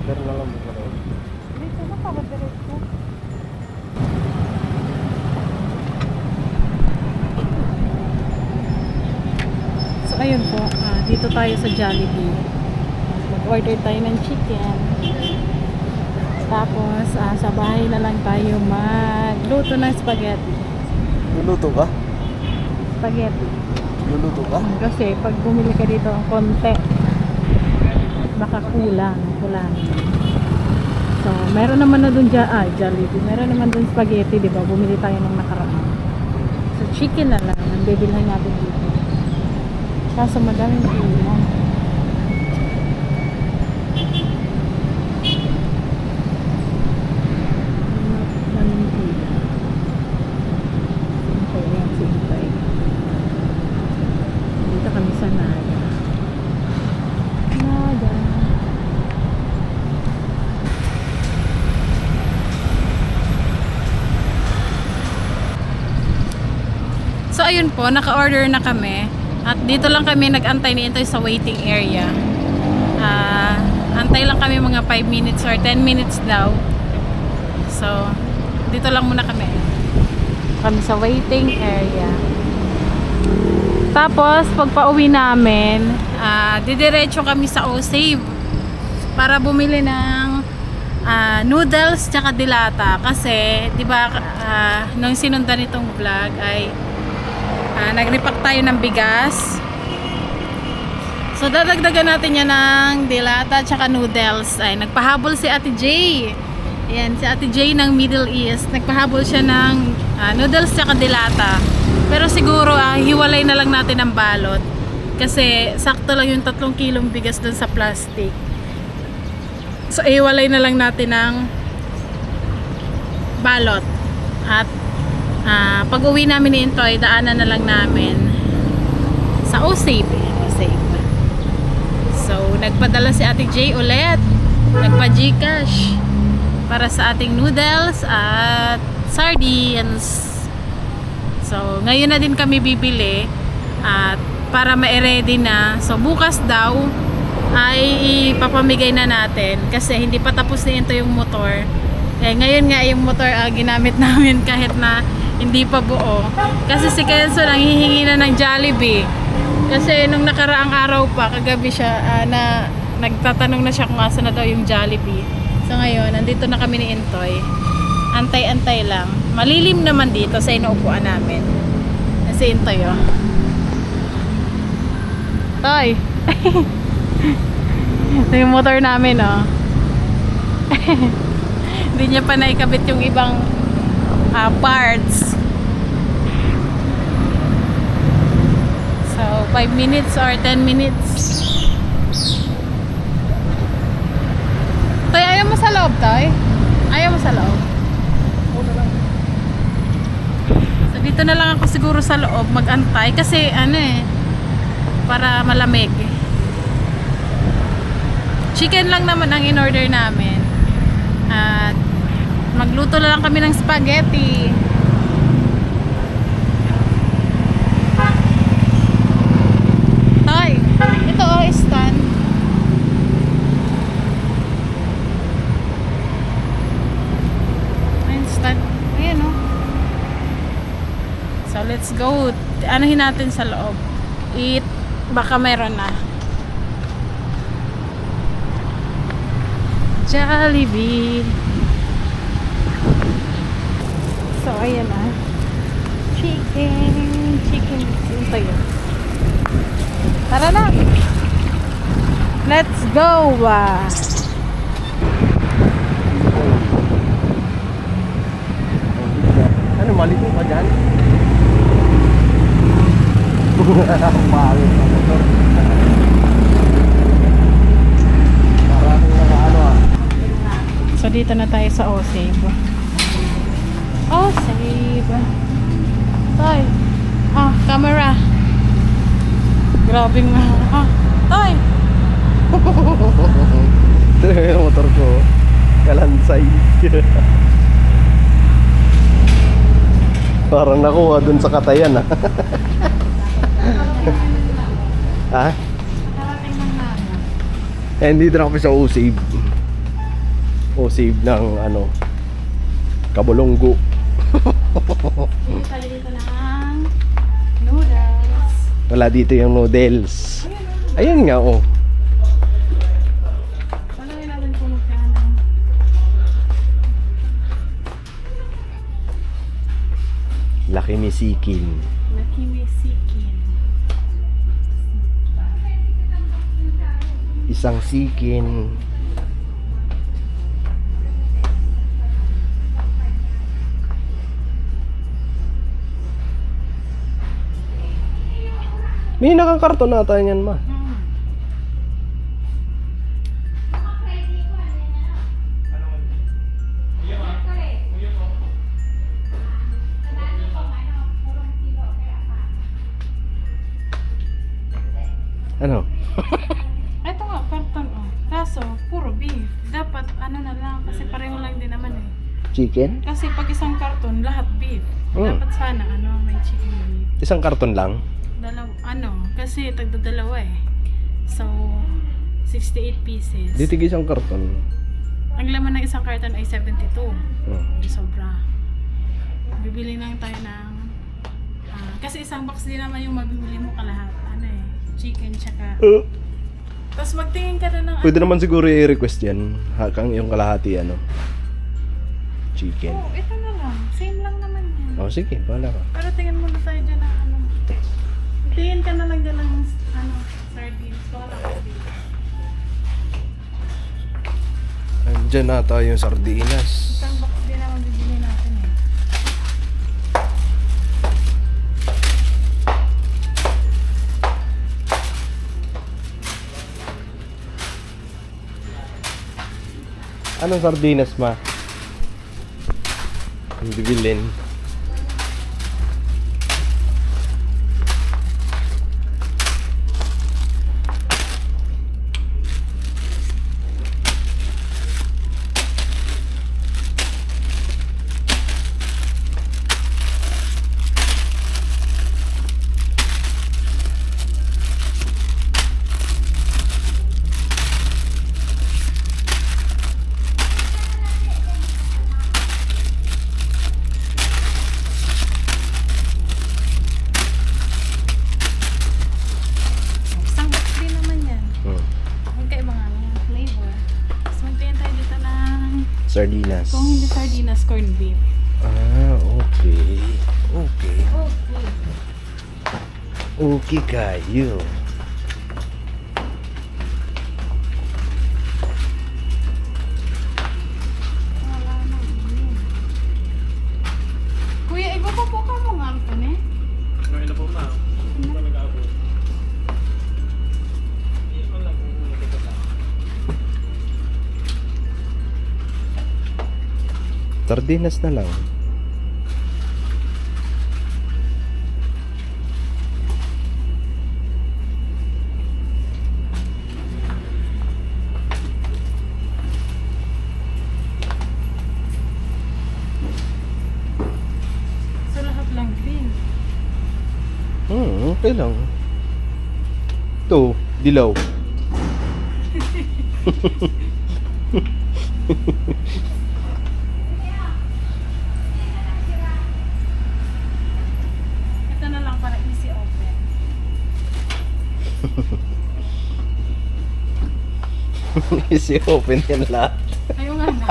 Pero na lang buka daw. Dito na pa ba diretso? So ayun po, dito tayo sa Jollibee. Mag-order tayo ng chicken. Tapos sa bahay na lang tayo magluto ng spaghetti. Luluto ka? Spaghetti. Luluto ka? Kasi pag bumili ka dito ng konti, baka kulang. So, meron naman na dun Jollibee. Meron naman dun spaghetti, di ba? Bumili tayo ng nakaraan. So, chicken na lang ang bibilhan natin dito. Kaso madaming kulang. Dito kami sa Naga. So ayun po, naka-order na kami. At dito lang kami nag-antay ni Intoy sa waiting area. Antay lang kami mga 5 minutes or 10 minutes daw. So, dito lang muna kami. Kami sa waiting area. Tapos, pag pauwi namin, didiretso kami sa O-Save para bumili ng noodles tsaka dilata. Kasi, di ba, nung sinundan itong vlog ay nagrepack tayo ng bigas. So dadagdagan natin yan ng dilata tsaka noodles. Ay, nagpahabol si Ate J. Ayan, si Ate J ng Middle East. Nagpahabol siya ng noodles tsaka dilata. Pero siguro hiwalay na lang natin ang balot. Kasi sakto lang yung 3 kilong bigas dun sa plastic. So hiwalay na lang natin ng balot. At pag uwi namin ni Intoy, daanan na lang namin sa O-Save. So, nagpadala si Ate J ulit. Nagpa-Gcash para sa ating noodles at sardines. So, ngayon na din kami bibili at para ma-ready na. So, bukas daw ay ipapamigay na natin kasi hindi pa tapos ni Intoy yung motor. Ngayon nga yung motor ginamit namin kahit na hindi pa buo. Kasi si Kenzo nanghihingi na ng Jollibee. Kasi nung nakaraang araw pa, kagabi siya, nagtatanong na siya kung asa na daw yung Jollibee. So ngayon, nandito na kami ni Intoy. Antay-antay lang. Malilim naman dito sa inuupuan namin. Kasi Intoy, oh. Toy! Ito yung motor namin, oh. Hindi niya pa naikabit yung ibang parts. So, 5 minutes or 10 minutes. Toy, ayaw mo sa loob, Toy? Ayaw mo sa loob? So, dito na lang ako siguro sa loob mag-antay kasi para malamig. Chicken lang naman ang in-order namin. At magluto na lang kami ng spaghetti. Toy, ito stand. Ayun, stand. Ayan, oh. So, let's go. Anuhin natin sa loob. Eat. Baka meron na. Jollibee. So, ayan na. Chicken. Ito yun. Tara na. Let's go. Ano, malito pa dyan? Pangit ang motor. Maraming nakaano So, dito na tayo sa O-Save. O-Save. Toy. Camera. Grabe nga. Toy. Ito yung motor ko. Kalansay. Parang nakuha dun sa Katayan, Ha? Narating ng Naga. Dito na kami sa O-Save. O save ng ano, kabulonggo. Hindi tayo dito ng noodles. Wala dito yung noodles. Ayan nga oh. Wala rin natin kung magkano. Laki ni Sikin. Nakimisikin. Isang sikin. May nakakarton nata yan, ma. Ano? Ito nga, karton oh. Kaso, puro beef. Dapat ano na lang, kasi pareho lang din naman eh. Chicken? Kasi pag isang karton, lahat beef. Mm. Dapat sana, ano, may chicken beef. Isang karton lang? Kasi tagdadalawa eh. So, 68 pieces. Di tig isang karton. Ang laman ng isang karton ay 72. Hmm. Sobra. Bibili lang tayo ng... kasi isang box din naman yung mabibili mo kalahat. Ano eh, chicken tsaka... Tapos magtingin ka na ng... Pwede naman siguro i-request yan. Kang yung kalahati ano. Chicken. Oh, ito na lang. Same lang naman yan. Oh, sige, bahala ka. Pero tingin muna tayo dyan ng ano. Tingin ka na lang dyan ng ano, sardines. Baka lang dito. Andyan na tayo yung sardinas. Isang box din naman bibili natin eh. Anong sardinas, ma? Ang bibilin. Isang box din naman yan. Magkaiba nga lang yung flavor. Tapos magtingin tayo dito ng... Sardinas. Kung hindi sardinas, corned beef. Ah, okay. Okay. Okay. Okay kayo. Wala na. Kuya, ibaba po ka mo nga ito eh. Ngayon na po ma. Hindi pa nag-aabot. Sardinas na lang. So lahat lang green. Okay lang. Ito, dilaw. Ito na lang para easy open. Easy open yan lahat. Ayaw nga na.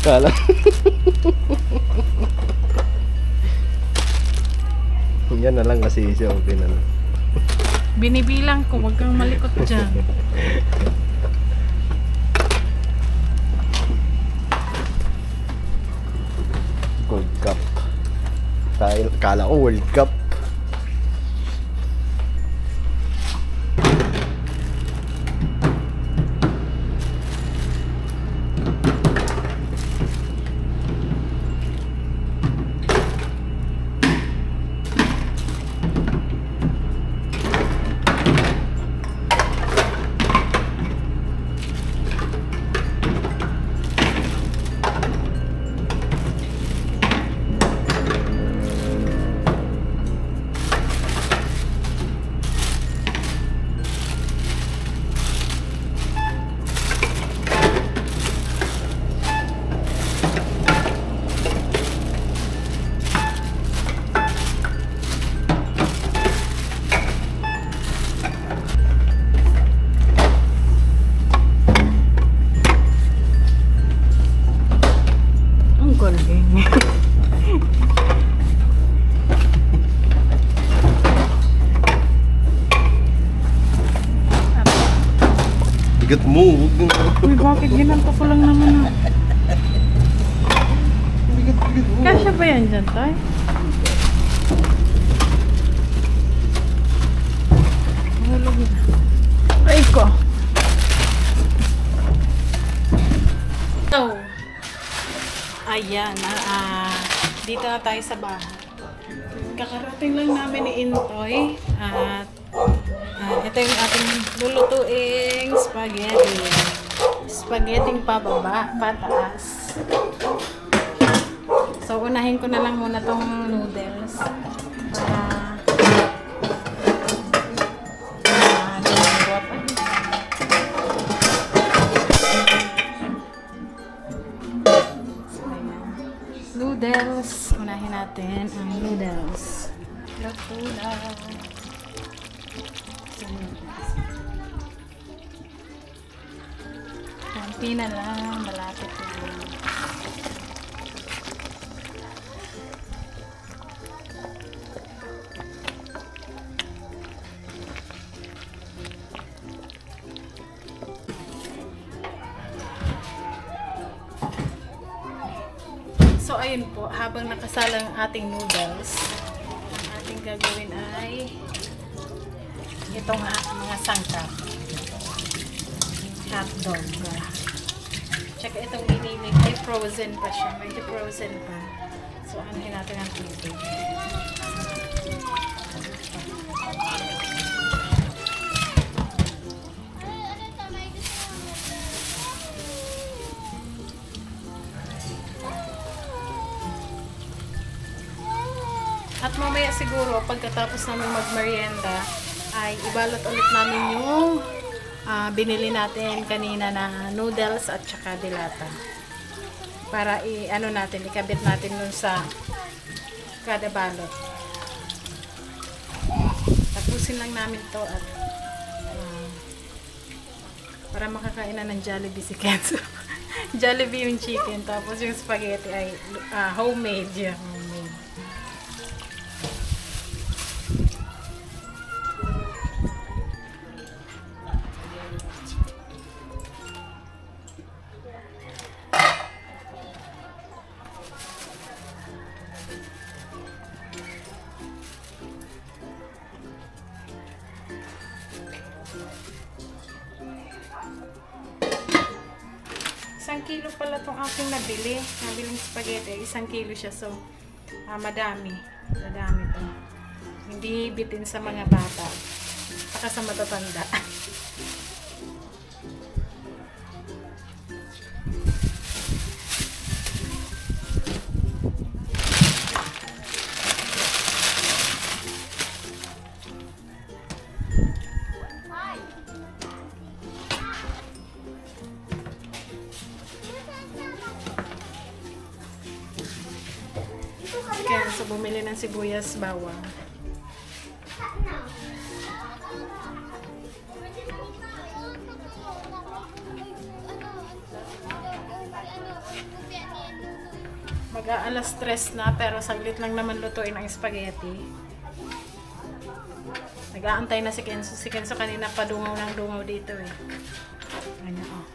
Kala. Yan na lang kasi easy open na lang. Binibilang ko, wag kang malikot dyan. Gold Cup. Kala ko World Cup. bigat mo. Huwag mo. Uy, bakit ginanto ko lang naman ah. Bigat mo. Kasya ba yan dyan, Tay? Hulog na. Ay ko. So, ayan. Dito na tayo sa bahay. Kakarating lang namin ni Intoy. At ito yung ating lulutuing spaghetti. Spaghetti pababa, pataas. So, unahin ko na lang muna tong noodles. Lumambot. So, ayan. Noodles. Unahin natin ang noodles. Luto na. Konti na lang. Malapit na. So, ayun po, habang nakasalang ating noodles, ang ating gagawin ay itong mga sangkap. Hotdog. Tsaka itong ininig ay frozen pa siya. Medyo frozen pa. So, anuhin natin ang tubig. At mamaya siguro, pagkatapos namin mag-merienda, ay ibalot ulit namin yung binili natin kanina na noodles at saka dilata. Para ikabit natin dun sa kada balot. Tapusin lang namin to at para makakain na ng Jollibee si Kenzo. Jollibee yung chicken, tapos yung spaghetti ay homemade. Yeah, homemade. Isang kilo pala itong aking nabiling spaghetti. 1 kilo siya. So, madami to. Hindi bitin sa mga bata. Saka sa matatanda. Kaya so bumili ng sibuyas, bawang. Mag-aalas 3 na pero saglit lang naman lutuin ang spaghetti. Nag-aantay na si Kenzo. Si Kenzo kanina pa dungaw ng dungaw dito eh. Ano oh.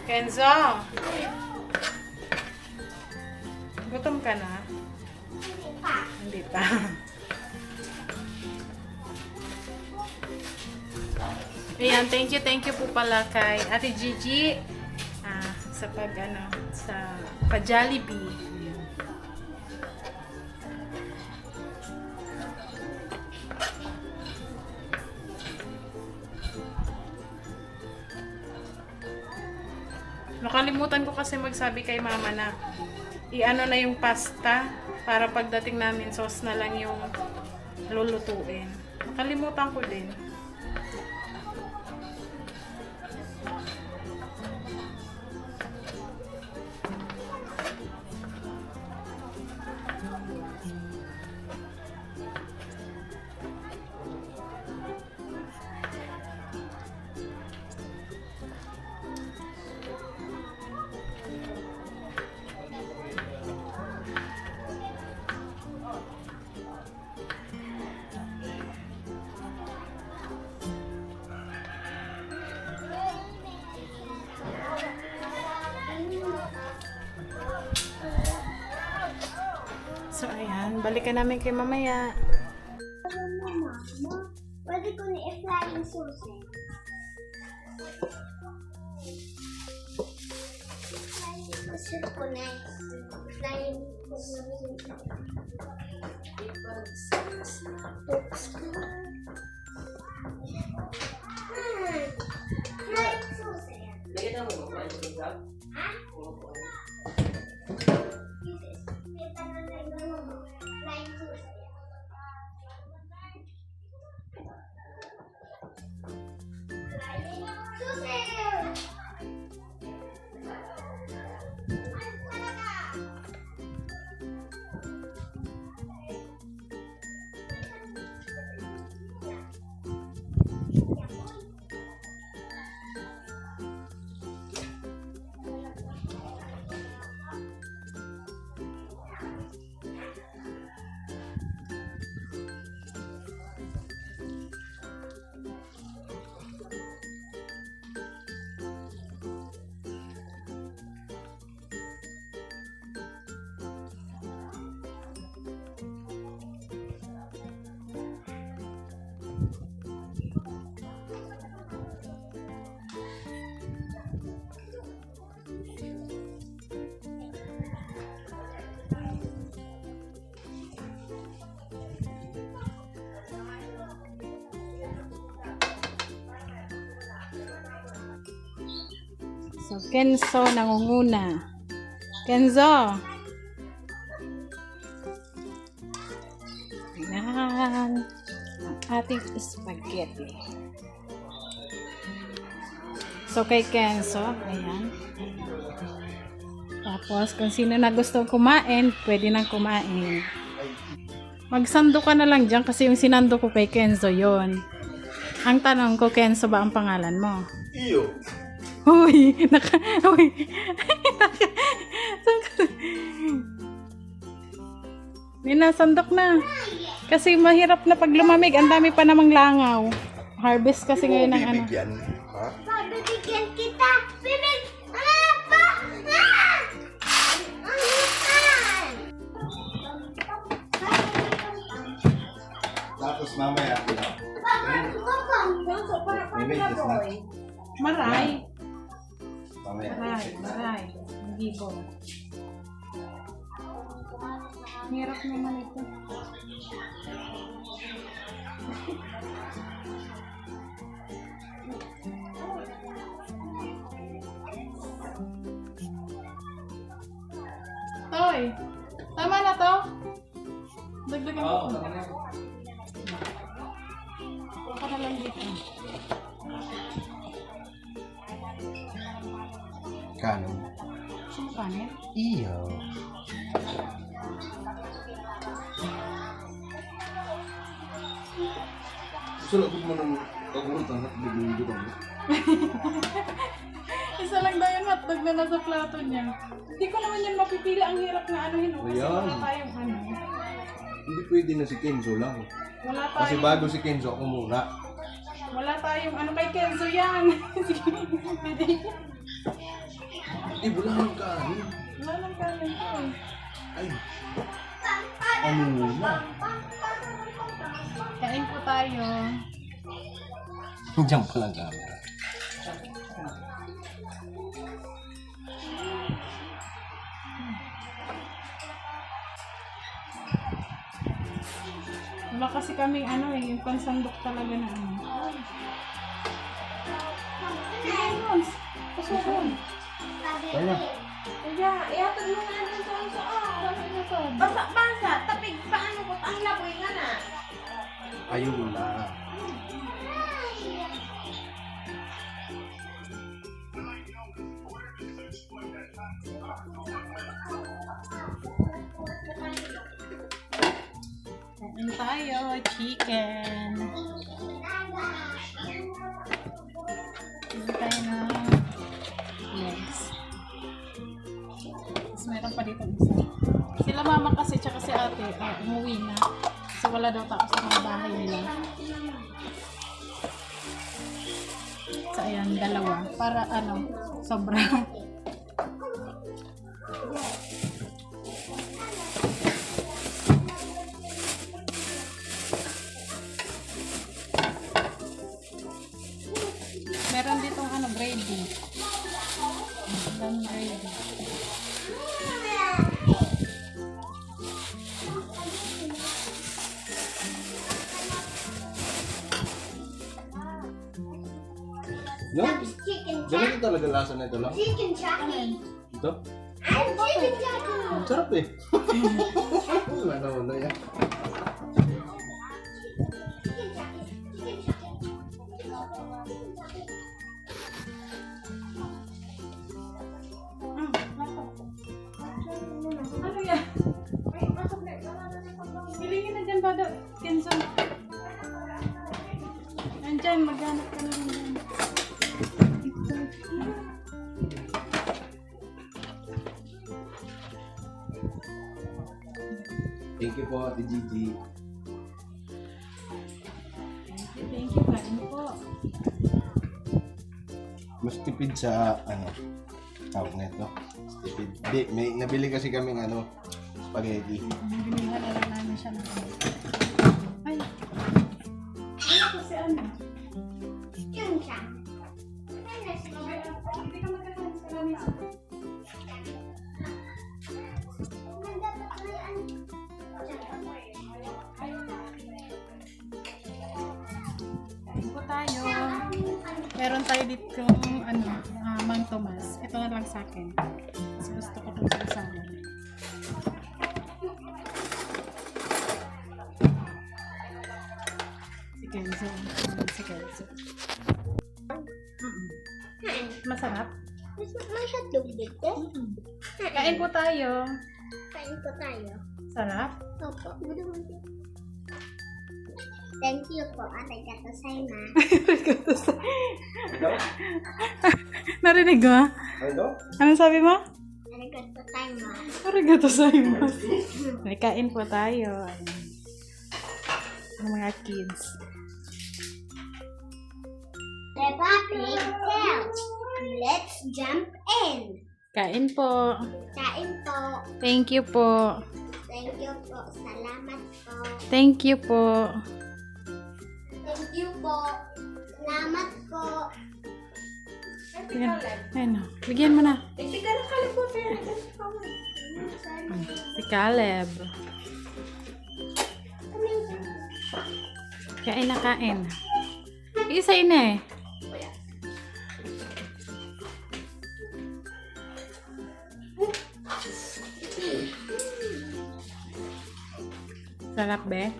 Kenzo! Gutom ka na? Hindi pa. Ayan, thank you po pala kay Ate Gigi sa sa pa-Jollibee. Nakalimutan ko kasi magsabi kay mama na i-ano na yung pasta para pagdating namin sauce na lang yung lulutuin. Nakalimutan ko din. balikan namin kay mamaya. Mama, pwede ko na i-fly yung susi. Gusto ko na i-fly yung susi. Fly yung susi. Ha? May tanong na yung fly yung susi. So, Kenzo nangunguna. Kenzo! Ayan. Ang ating spaghetti. So, kay Kenzo, ayan. Tapos, kung sino na gusto kumain, pwede nang kumain. Magsando ka na lang dyan kasi yung sinando ko kay Kenzo yon. Ang tanong ko, Kenzo ba ang pangalan mo? Iyo. Uy! Uy! Ninasandok na. Kasi mahirap na pag lumamig. Ang dami pa namang langaw. Harvest kasi ngayon ng ano. Bibigyan. Ha? Bibigyan kita! Bibig! Ah! Pa! Ah! Tapos mamaya. Maray. Mamaya. Maray. Hindi po. Hirap naman ito. Toy, tama na to? Dagdagan ko. Oo, tama na. Baka na lang dito. Kanon. Sino kanin? Iyo. Gusto ko mo nang pagpunta at bigyan dito. Isa lang daw yung hotdog na nasa plato niya. Hindi ko naman yan mapipili. Ang hirap na ano yun. Kasi Ayan. wala tayong ano. Hindi pwede na si Kenzo lang. Wala Kasi tayong, bago si Kenzo, ako muna. wala tayong ano kay Kenzo yan. Eh, wala nang kanin. Wala nang kanin to. Ay, ano muna? Kain po tayo. Diyan pa lang camera. Wala kasi kami ano eh. Yung pansandok talaga na ano. Ayun. Pasukon. Kaya. Kaya, ihatag mo nga dun sa saan. Basa-basa, tapig paano ko ang laboy nga na. Ayun na. Kain tayo. Chicken. Kain tayo na legs. Tapos meron pa dito isa. Sila mama kasi tsaka si ate umuwi na. Kasi wala daw tao sa mga bahay nila. So ayan, dalawa. Para ano, sobra. talaga lasa na ito lang? Chicken jockey. Ito? I'm chicken jockey. Ang sarap eh. Wala naman na yan. Chicken jockey. Chicken jockey. Ano yan? Bilingin na dyan, Bado. Kinson. Andyan, maghanap ka na rin dyan. Thank you po, Ate Gigi. Thank you, kain po. Mas tipid sa, tawag na ito. Mas tipid. Hindi, may nabili kasi kaming spaghetti. Binigyan na lang namin siya ng ay. Ano kasi ano? Chicken jockey. Hindi ka magkakaroon sa lamig. Kain po tayo. Meron tayo dito Mang Tomas. Ito na lang sa akin. Mas gusto ko itong kasama. Si Kenzo. Si Kenzo. Masarap. May hotdog dito. Kain po tayo. Kain po tayo. Sarap. Opo. Thank you po. Arigato gozaimasu. Narinig mo? Ano? Ano sabi mo? Arigato gozaimasu. Arigato gozaimasu. May kain po tayo. Ayan. Ang mga kids. Republic Tales. Let's jump in. Kain po. Kain po. Thank you po. Thank you po. Salamat po. Thank you po. Thank you po. Salamat po. Ayan. Ayan o. Bigyan mo na. Si Caleb. Kain na kain. Isa na eh. Sarap be?